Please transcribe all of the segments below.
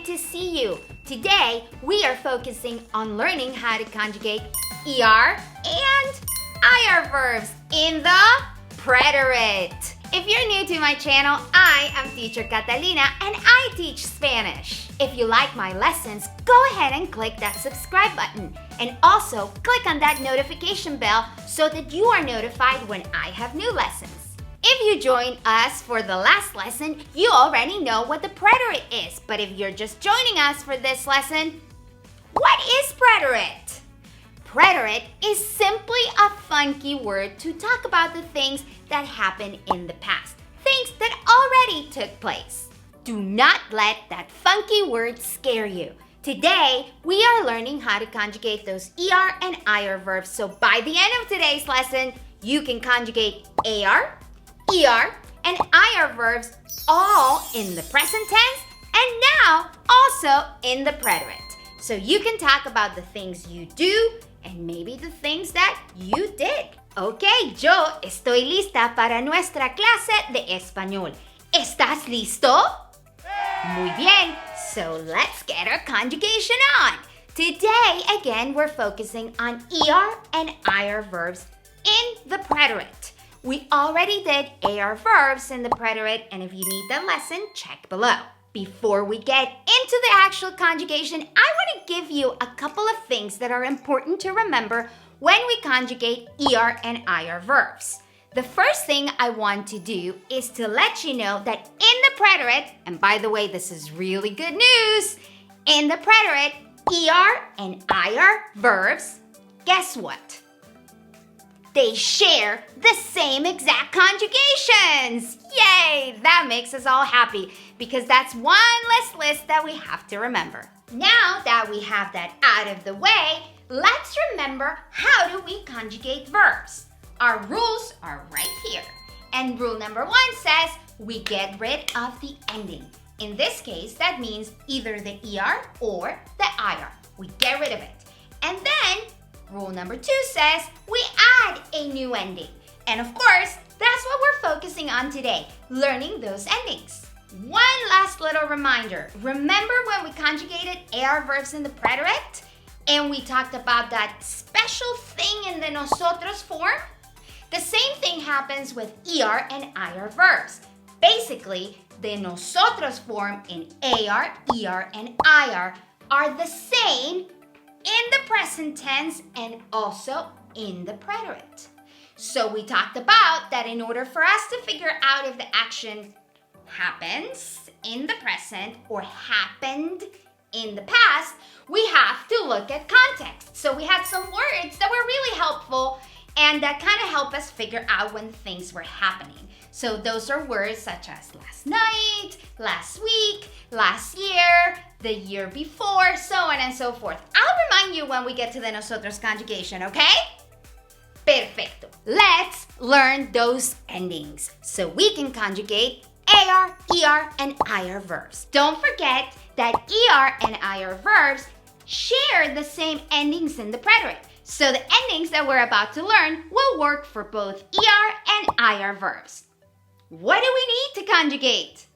great to see you. Today, we are focusing on learning how to conjugate ER and IR verbs in the preterite. If you're new to my channel, I am teacher Catalina and I teach Spanish. If you like my lessons, go ahead and click that subscribe button and also click on that notification bell so that you are notified when I have new lessons. If you joined us for the last lesson, you already know what the preterite is. But if you're just joining us for this lesson, what is preterite? Preterite is simply a funky word to talk about the things that happened in the past, things that already took place. Do not let that funky word scare you. Today, we are learning how to conjugate those ER and IR verbs. So by the end of today's lesson, you can conjugate AR, ER, and IR verbs all in the present tense and now also in the preterite. So you can talk about the things you do and maybe the things that you did. Ok, yo estoy lista para nuestra clase de español. ¿Estás listo? Muy bien, so let's get our conjugation on. Today, again, we're focusing on ER and IR verbs in the preterite. We already did AR verbs in the preterite, and if you need the lesson, check below. Before we get into the actual conjugation, I want to give you a couple of things that are important to remember when we conjugate ER and IR verbs. The first thing I want to do is to let you know that in the preterite, and by the way, this is really good news, in the preterite, ER and IR verbs, guess what? They share the same exact conjugations. Yay! That makes us all happy because that's one less list that we have to remember. Now that we have that out of the way, let's remember how do we conjugate verbs. Our rules are right here. And rule number 1 says we get rid of the ending. In this case, that means either the ER or the IR. We get rid of it. And then rule number 2 says we add a new ending. And of course, that's what we're focusing on today, learning those endings. One last little reminder. Remember when we conjugated AR verbs in the preterite? And we talked about that special thing in the Nosotros form? The same thing happens with ER and IR verbs. Basically, the Nosotros form in AR, ER, and IR are the same in the present tense and also in the preterite. So we talked about that in order for us to figure out if the action happens in the present or happened in the past, we have to look at context. So we had some words that were really helpful and that kind of help us figure out when things were happening. So those are words such as last night, last week, last year, the year before, so on and so forth. I'll remind you when we get to the nosotros conjugation, okay? Perfecto. Let's learn those endings so we can conjugate AR, ER, and IR verbs. Don't forget that ER and IR verbs share the same endings in the preterite. So the endings that we're about to learn will work for both ER and IR verbs. What do we need to conjugate?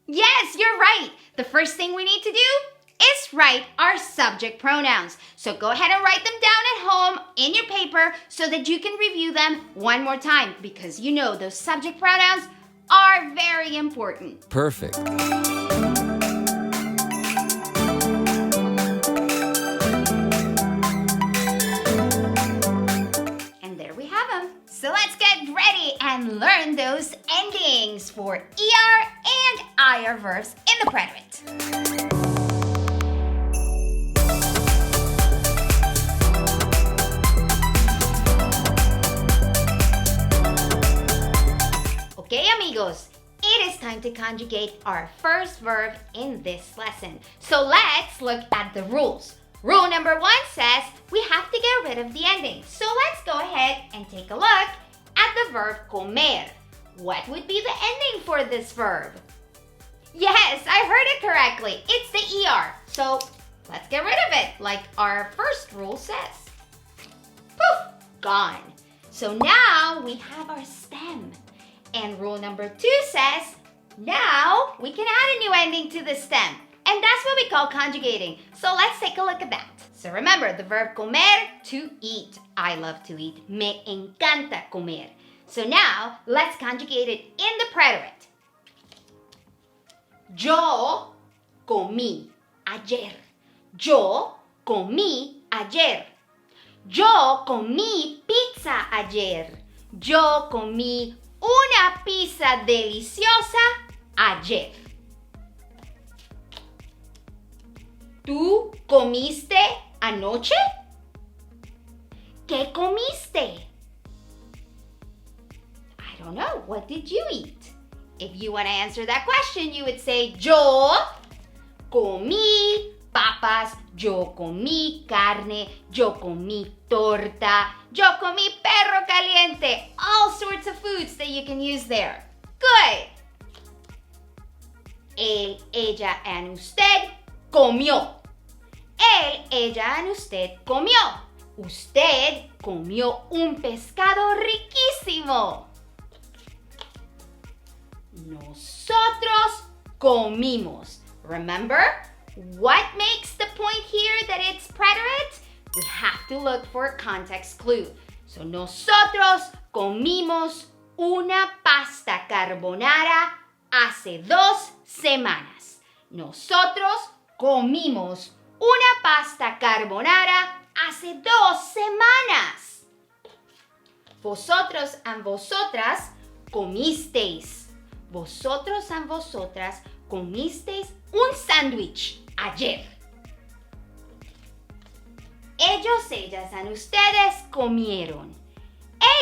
Yes, you're right. The first thing we need to do is write our subject pronouns. So go ahead and write them down at home in your paper so that you can review them one more time because you know those subject pronouns are very important. Perfect. So let's get ready and learn those endings for ER and IR verbs in the preterite. Okay, amigos, it is time to conjugate our first verb in this lesson. So let's look at the rules. Rule number 1 says we have to get rid of the ending. So let's go ahead and take a look at the verb comer. What would be the ending for this verb? Yes, I heard it correctly. It's the ER. So let's get rid of it like our first rule says. Poof, gone. So now we have our stem. And rule number 2 says now we can add a new ending to the stem. And that's what we call conjugating. So let's take a look at that. So remember, the verb comer, to eat. I love to eat. Me encanta comer. So now, let's conjugate it in the preterite. Yo comí ayer. Yo comí ayer. Yo comí pizza ayer. Yo comí una pizza deliciosa ayer. ¿Tú comiste anoche? ¿Qué comiste? I don't know. What did you eat? If you want to answer that question, you would say, yo comí papas, yo comí carne, yo comí torta, yo comí perro caliente. All sorts of foods that you can use there. Good. Él, ella, and usted comió. Él, ella, and usted comió. Usted comió un pescado riquísimo. Nosotros comimos. Remember, what makes the point here that it's preterite? We have to look for a context clue. So, nosotros comimos una pasta carbonara hace 2 semanas. Nosotros comimos una pasta carbonara hace 2 semanas. Vosotros and vosotras comisteis. Vosotros and vosotras comisteis un sándwich ayer. Ellos, ellas and ustedes comieron.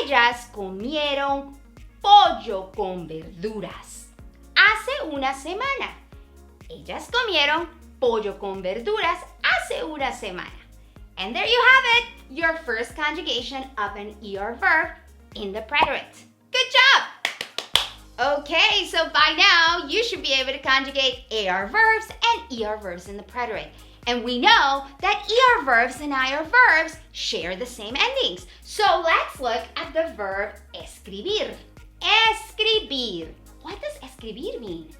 Ellas comieron pollo con verduras hace una semana. Ellas comieron pollo con verduras hace una semana. And there you have it, your first conjugation of an ER verb in the preterite. Good job! Okay, so by now, you should be able to conjugate AR verbs and ER verbs in the preterite. And we know that ER verbs and IR verbs share the same endings. So let's look at the verb escribir. Escribir. What does escribir mean?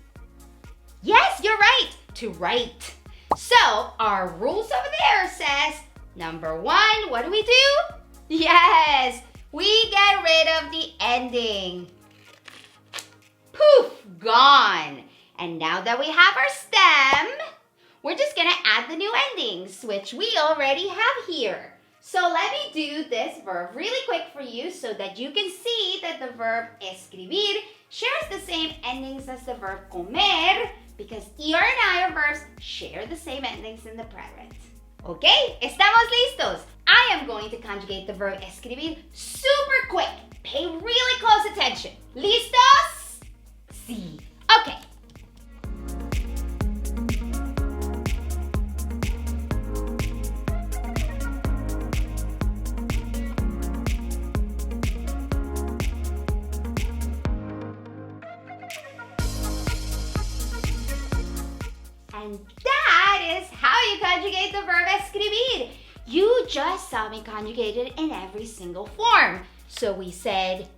Yes, you're right, to write. So our rules over there says, number 1, what do? Yes, we get rid of the ending. Poof, gone. And now that we have our stem, we're just gonna add the new endings, which we already have here. So let me do this verb really quick for you so that you can see that the verb escribir shares the same endings as the verb comer, because ER and IR verbs share the same endings in the preterite. Okay, estamos listos. I am going to conjugate the verb escribir super quick. Pay really close attention. ¿Listos? Sí. Okay. And that is how you conjugate the verb escribir. You just saw me conjugate it in every single form. So we said,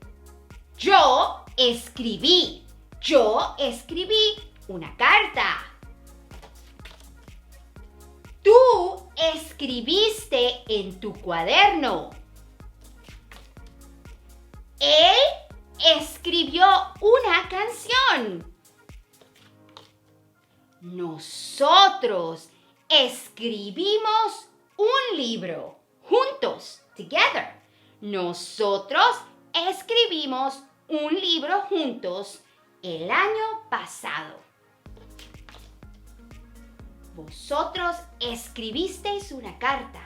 yo escribí. Yo escribí una carta. Tú escribiste en tu cuaderno. Él escribió una canción. Nosotros escribimos un libro juntos, together. Nosotros escribimos un libro juntos el año pasado. Vosotros escribisteis una carta.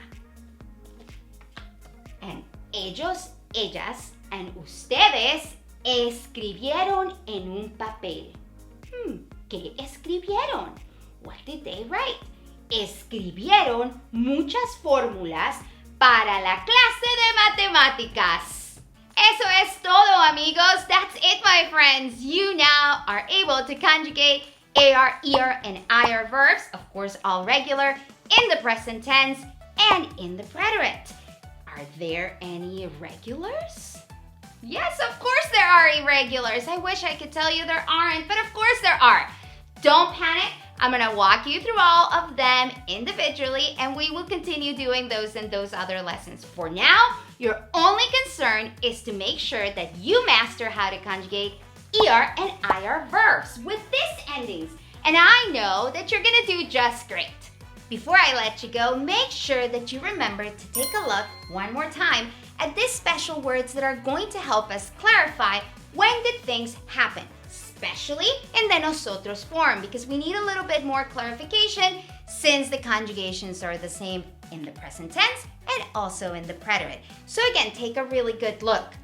And ellos, ellas, and ustedes escribieron en un papel. ¿Qué escribieron? What did they write? Escribieron muchas fórmulas para la clase de matemáticas. Eso es todo, amigos. That's it, my friends. You now are able to conjugate AR, ER, and IR verbs, of course, all regular, in the present tense and in the preterite. Are there any irregulars? Yes, of course there are irregulars. I wish I could tell you there aren't, but of course there are. Don't panic. I'm gonna walk you through all of them individually, and we will continue doing those in those other lessons. For now, your only concern is to make sure that you master how to conjugate ER and IR verbs with these endings. And I know that you're gonna do just great. Before I let you go, make sure that you remember to take a look one more time at these special words that are going to help us clarify when did things happen, especially in the nosotros form, because we need a little bit more clarification since the conjugations are the same in the present tense and also in the preterite. So again, take a really good look.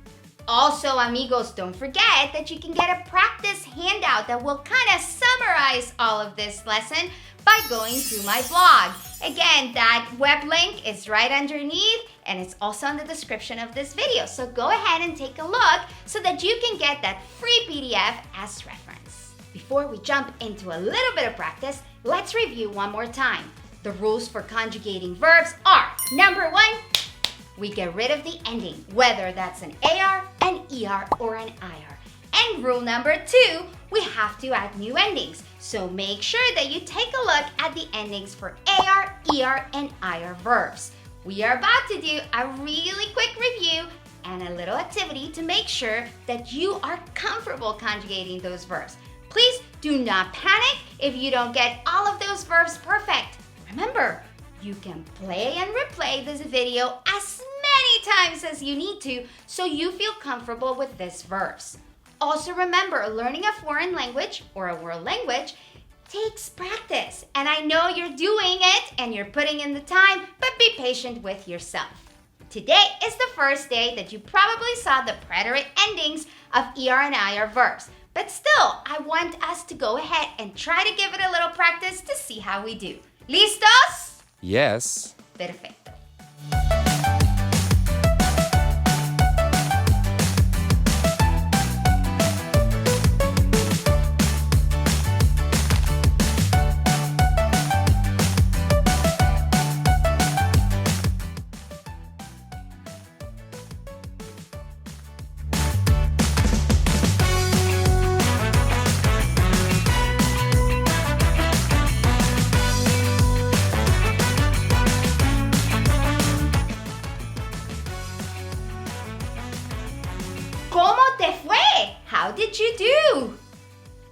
Also, amigos, don't forget that you can get a practice handout that will kind of summarize all of this lesson by going to my blog. Again, that web link is right underneath and it's also in the description of this video. So go ahead and take a look so that you can get that free PDF as reference. Before we jump into a little bit of practice, let's review one more time. The rules for conjugating verbs are, number 1, we get rid of the ending, whether that's an AR, an ER, or an IR. And rule number 2, we have to add new endings. So make sure that you take a look at the endings for AR, ER, and IR verbs. We are about to do a really quick review and a little activity to make sure that you are comfortable conjugating those verbs. Please do not panic if you don't get all of those verbs perfect. Remember, you can play and replay this video as many times as you need to so you feel comfortable with these verbs. Also remember, learning a foreign language or a world language takes practice. And I know you're doing it and you're putting in the time, but be patient with yourself. Today is the first day that you probably saw the preterite endings of ER and IR verbs. But still, I want us to go ahead and try to give it a little practice to see how we do. ¿Listos? Yes. Perfecto. ¿Cómo te fue? How did you do?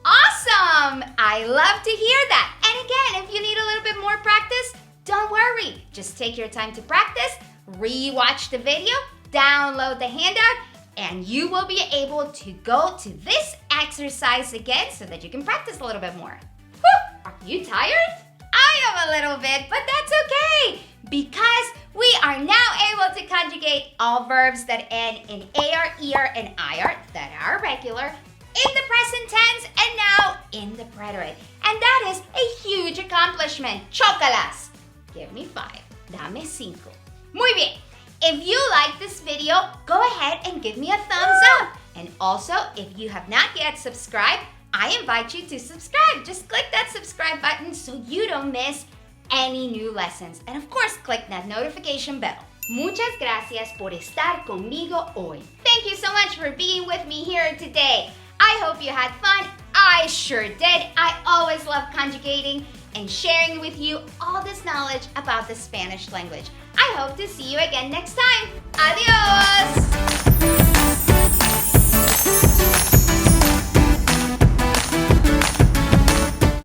Awesome! I love to hear that. And again, if you need a little bit more practice, don't worry. Just take your time to practice, re-watch the video, download the handout, and you will be able to go to this exercise again so that you can practice a little bit more. Whew! Are you tired? I am a little bit, but that's okay because we are now able to conjugate all verbs that end in AR, ER, and IR that are regular in the present tense and now in the preterite. And that is a huge accomplishment. Chócalas. Give me 5. Dame 5. Muy bien. If you like this video, go ahead and give me a thumbs up. And also, if you have not yet subscribed, I invite you to subscribe. Just click that subscribe button so you don't miss any new lessons. And of course, click that notification bell. Muchas gracias por estar conmigo hoy. Thank you so much for being with me here today. I hope you had fun. I sure did. I always love conjugating and sharing with you all this knowledge about the Spanish language. I hope to see you again next time. Adios!